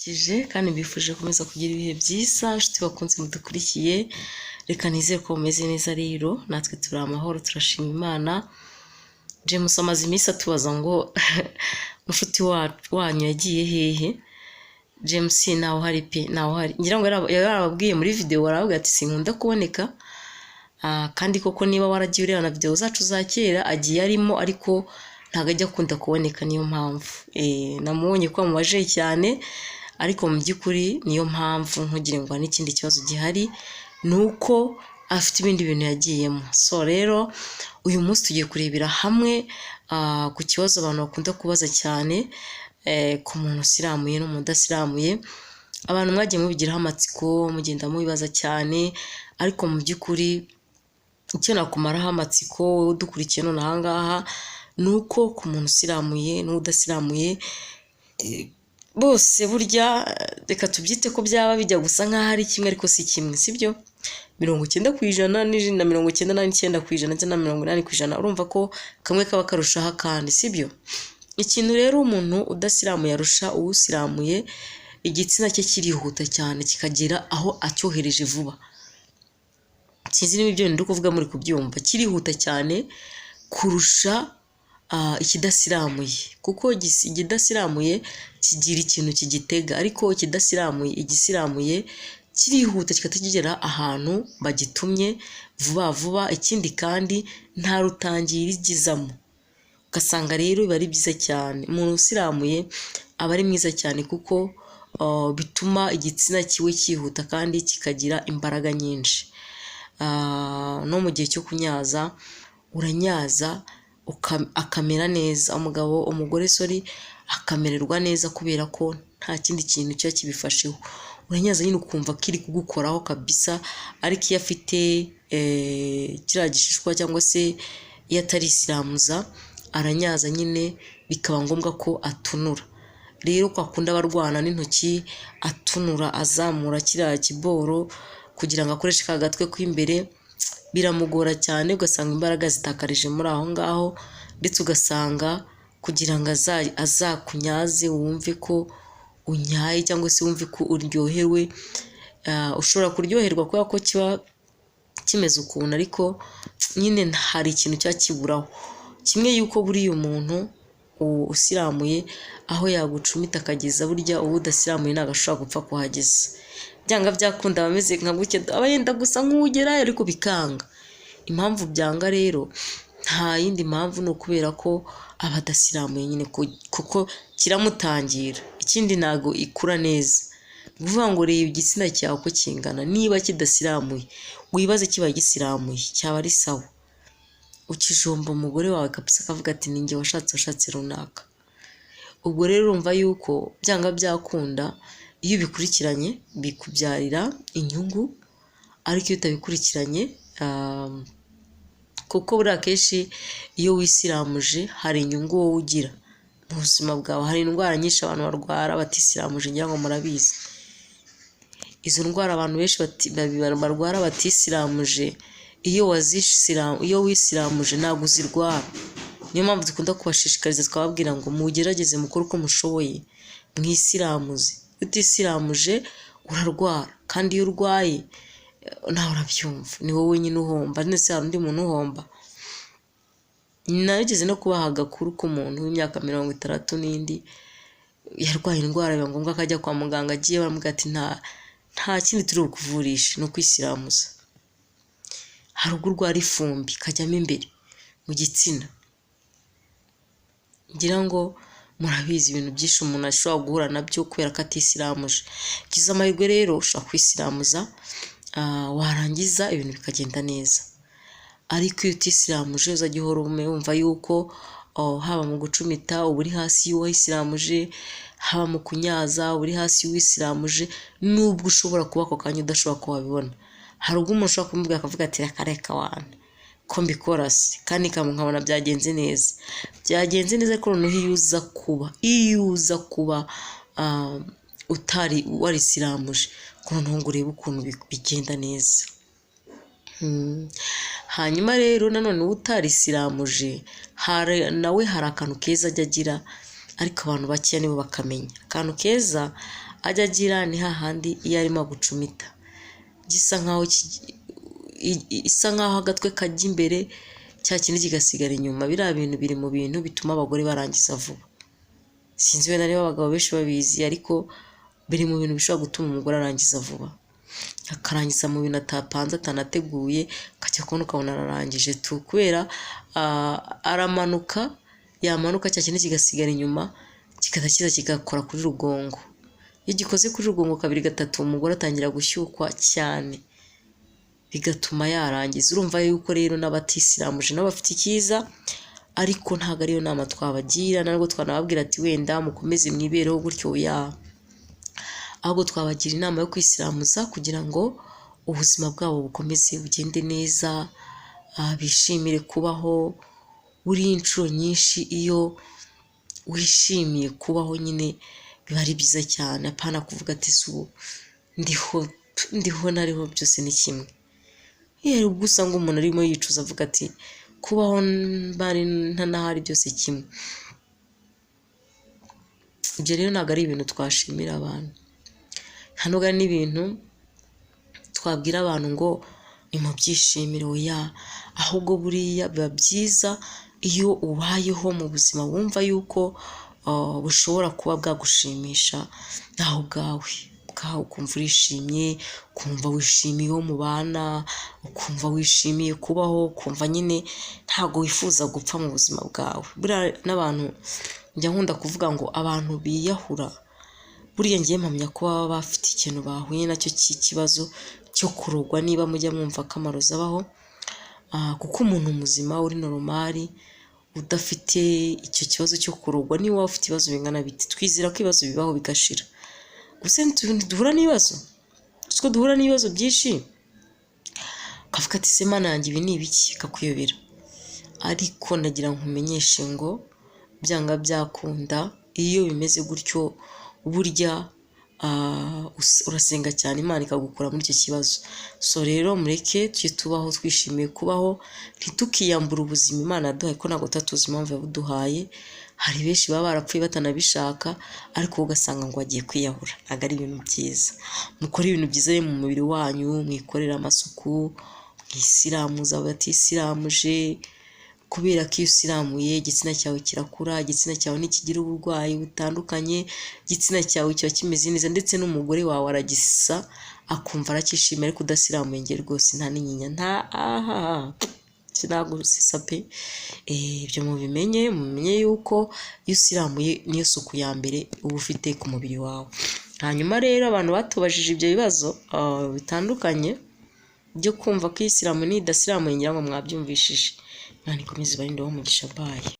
kije kandi mbifuje komeza kugira ibihe byiza nshuti bakunze mudukurikiye reka nizere ko mumeze neza rero natwe turi amahoro turashima Imana. James amaze iminsi atubaza ngo mushuti wanyu yagiye hehe. James naho hari pe naho hari ngira ngo yarababwiye muri video waravuga ati sinkunda kuboneka kandi koko niba waragiye ureba na video zacu za kera agiye arimo ariko ntago ajya akunda kuboneka niyo mpamvu namubonye ko mubaje cyane ariko mu by'ukuri niyo mpamvu nkugira ngo n'ikindi kibazo gihari nuko afite ibindi bintu yagiyemo. So rero uyu munsi tugiye kurebera hamwe ku kibazo abantu bakunda kubaza cyane ku muntu usiramuye no mudasiramuye. Abantu mwagiye mubigiraho amatsiko mugenda mubibaza cyane ariko mu by'ukuri icyo nakumaraho amatsiko wowe udukurikiye none aha ngaha nuko ku muntu usiramuye n'udasiramuye bose burya reka tubyite ko byaba bijya gusa nkaho ari kimwe ariko si kimwe, sibyo? 90% n'ijana 99% cyangwa 80% urumva ko kamwe kaba karushaho kandi, sibyo? Ikintu rero umuntu udasiramuye arusha uwusiramuye igitsina cye kirihuta cyane kikagira aho acyohereje vuba. Sinzi niba ibyo ndi kuvuga muri kubyumva, kirihuta cyane kurusha ikidasiramuye kuko igidasiramuye kigira ikintu kigitega ariko ikidasiramuye igisiramuye kirihuta kikatagera ahantu bagitumye vuba vuba. Ikindi kandi nta rutangira igizamo ugasanga rero biba ari byiza cyane. Umuntu usiramuye aba ari mwiza cyane kuko bituma igitsina kiwe cyihuta kandi kikagira imbaraga nyinshi. No mu gihe cyo kunyaza uranyaza akamera neza, umugore akamererwa neza kubera ko nta kindi kintu cyo kibifasheho. Uranyaza nyine ukumva kiri kugukoraho kabisa, ariko iyo afite kiriya gishishwa cyangwa se iyo atarisiramuza aranyaza nyine bikaba ngombwa ko atunura. Rero kwa kunda barwana n'intoki atunura azamura kiriya kiboro kugira ngo akoreshe ka gatwe kw'imbere biramugora cyane, ugasanga imbaraga zitakarije muri aho ngaho, ndetse ugasanga kugira ngo azakunyaze wumve ko unyaye cyangwa se wumve ko uryohewe. Ushobora kuryoherwa kubera ko kiba kimeze ukuntu ariko nyine hari ikintu cyakiburaho. Kimwe yuko buriya umuntu usiramuye aho yagucumita akageza burya uwo udasiramuye ntabwo ashobora gupfa kuhageza. Byanga byakunda bameze nka gutya aba yenda gusa nk'ugerayo ariko bikanga. Impamvu byanga rero nta yindi mpamvu ni ukubera ko aba adasiramuye nyine kuko kiramutangira. Ikindi ntago ikura neza, uvuga ngo reba igitsina cyawe uko kingana, niba kidasiramuye wibaze kiba gisiramuye cyaba ari sawa. Ukijomba umugore wawe kabisa akavuga ati ninjye washatse runaka. Ubwo rero urumva yuko byanga byakunda iyo bikurikiranye bikubyarira inyungu, ariko iyo utabikurikiranye kuko buriya kenshi iyo wisiramuje hari inyungu wowe ugira mu buzima bwawe. Hari indwara nyinshi abantu barwara batisiramuje ngira ngo murabizi. Izo ndwara abantu benshi barwara batisiramuje iyo wisiramuje ntabwo uzirwara. Niyo mpamvu dukunda kubashishikariza twababwira ngo mugerageze mukore uko mushoboye mwisiramuze. Utisiramuje urarwara kandi iyo urwaye nawe urabyumva ni wowe nyine uhomba, ndetse hari undi muntu uhomba. Narigeze no kubaha agakuru k'umuntu w'imyaka 60 n'indi yarwaye indwara biba ngombwa akajya kwa muganga, agiye baramubwira ati nta kindi turi bukuvurisha ni ukwisiramuza. Hari ubwo urwara ifumbi kajyamo imbere mu gitsina. Ngira ngo murabizi ibintu byinshi umuntu ashobora guhura nabyo kubera ko atisiramuje. Gize amahirwe rero ushobora kwisiramuza warangiza ibintu bikagenda neza. Ariko iyo utisiramuje uzajya uhora wumva yuko haba mu gucumita uba uri hasi y'uwisiramuje, haba mu kunyaza uba uri hasi y'uwisiramuje, nubwo ushobora kuba ako kanya udashobora kuhabibona. Hari ubwo umuntu ushobora kumubwira akavuga ati reka wane ko mbikora se kandi nkabona byagenze neza. Byagenze neza ariko noneho iyo uza kuba utari warisiramuje noneho ngo urebe ukuntu bigenda neza. Hanyuma rero nanone utarisiramuje nawe hari akantu keza ajya agira ariko abantu bakeya nibo bakamenya. Akantu keza ajya agira ni hahandi iyo arimo gucumita gisa nkaho isa nkaho agatwe kajya imbere cya kindi kigasigara inyuma. Biriya bintu biri mu bintu bituma abagore barangiza vuba. Sinzi wenda niba abagabo benshi babizi, ariko biri mu bintu bishobora gutuma umugore arangiza vuba, akarangiza mu bintu atapanze atanateguye, akajya kubona ukabona ararangije tu, kubera aramanuka, yamanuka cya kindi kigasigara inyuma, kikaza kiza kigakora kuri rugongo. Iyo gikoze kuri rugongo kabiri gatatu, umugore atangira gushyukwa cyane, bigatuma yarangiza. Urumva yuko rero n'abatisiramuje nabo bafite icyiza, ariko ntabwo ariyo nama twabagira, ntabwo twanababwira ati wenda mukomeze mwibereho gutyo, ahubwo twabagira inama yo kwisiramuza kugira ngo ubuzima bwabo bukomeze bugende neza, bishimire kubaho. Buriya inshuro nyinshi iyo wishimiye kubaho nyine biba ari byiza cyane, apana kuvuga ati subu ndiho nariho byose ni kimwe. Iyo ubwo usanga umuntu arimo yicuza avuga ati kubaho bari ntanahari byose kimwe. Ibyo rero ntabwo ari ibintu twashimira abantu, ntabwo ari n'ibintu twabwira abantu ngo ni mu byishimiro, ahubwo buriya biba byiza iyo ubayeho mu buzima wumva yuko bushobora kuba bwagushimisha nawe ubwawe ukumva urishimye, ukumva wishimiye uwo mubana, ukumva wishimiye kubaho, ukumva nyine ntabwo wifuza gupfa mu buzima bwawe. Buriya n'abantu njya nkunda kuvuga ngo abantu biyahura, buriya ngiye mpamya ko baba bafite ikintu bahuye nacyo cy'ikibazo cyo kurogwa, niba mujya mwumva akamaro zabaho, kuko umuntu muzima uri normal udafite icyo kibazo cyo kurogwa, niba waba ufite ibibazo bingana biti, twizera ko ibibazo bibaho bigashira. Gusa duhura n'ibibazo, siko duhura n'ibibazo byinshi, ukavuga ati se mana yanjye ibi ni ibiki, kakuyobera. Ariko nagira ngo nkumenyeshe ngo byanga byakunda, iyo bimeze gutyo burya urasenga cyane Imana ikagukura muri icyo kibazo. So rero mureke tujye tubaho twishimiye kubaho, ntitukiyambura ubuzima Imana yaduhaye, ko ntabwo tuzi impamvu yabuduhaye. Hari benshi baba barapfuye batanabishaka, ariko ugasanga ngo agiye kwiyahura. Ntabwo ari ibintu byiza. Mukore ibintu byiza mu mubiri wanyu, mwikorera amasuku, mwisiramuza abatisiramuje, kubera ko iyo usiramuye igitsina cyawe kirakura, igitsina cyawe ntikigira uburwayi butandukanye, igitsina cyawe kiba kimeze neza, ndetse n'umugore wawe aragisa akumva aracyishimiye. Ariko udasiramuye nge rwose nta n'inyinya, nta sinagusisa pe. Ibyo mumenye yuko iyo usiramuye niyo suku ya mbere uba ufite ku mubiri wawe. Hanyuma rero abantu batubajije ibyo bibazo bitandukanye byo kumva ko isiramu n'idasiramuye, ngira ngo mwabyumvishije. Imana ikomeze ibarinde umugisha. Bye.